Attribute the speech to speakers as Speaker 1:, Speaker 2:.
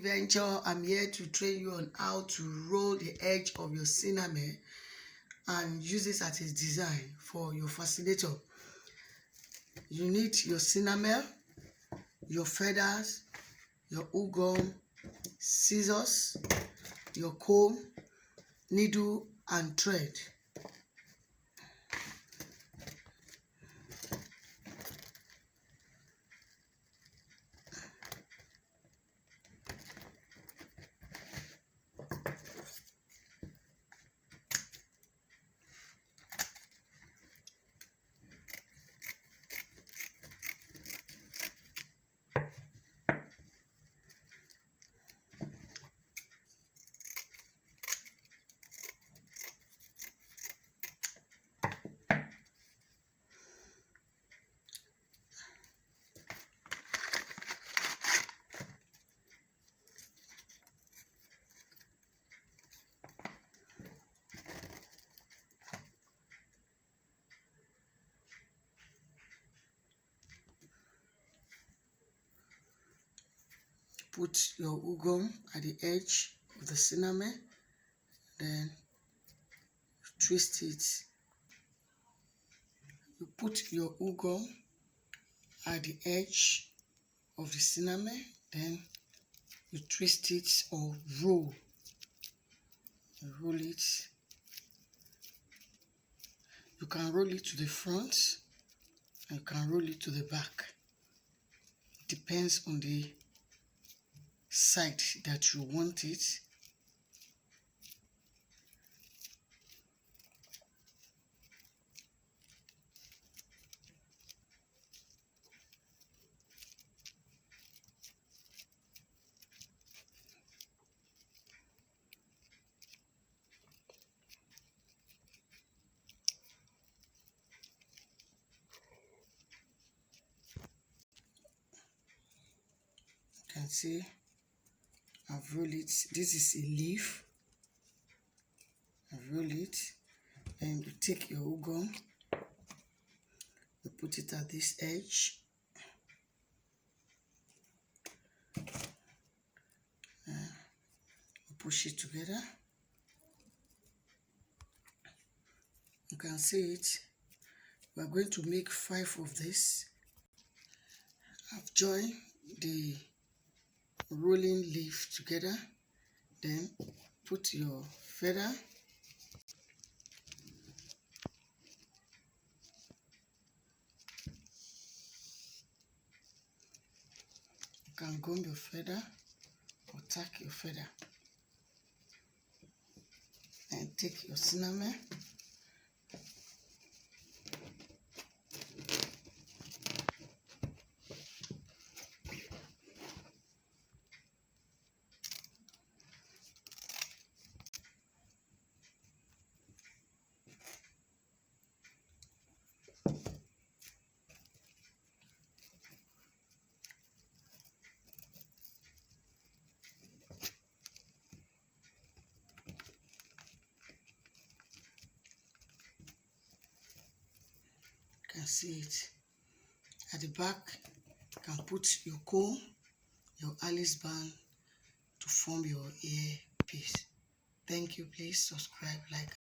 Speaker 1: Venture. I'm here to train you on how to roll the edge of your sinamay and use this as a design for your fascinator. You need your sinamay, your feathers, your ugum, scissors, your comb, needle and thread. Put your ugum at the edge of the sinamay, then twist it. You put your ugum at the edge of the sinamay, then you twist it or roll. You roll it. You can roll it to the front and you can roll it to the back. Depends on the side that you want it. You can see I've rolled it. This is a leaf. I've rolled it, and you take your ugum, you put it at this edge, you push it together. You can see it. We are going to make 5 of this. I've joined the rolling leaf together, then put your feather, you can comb your feather or tack your feather, and take your sinamay, you can see it. At the back, you can put your comb, your Alice band to form your ear piece. Thank you. Please subscribe, like.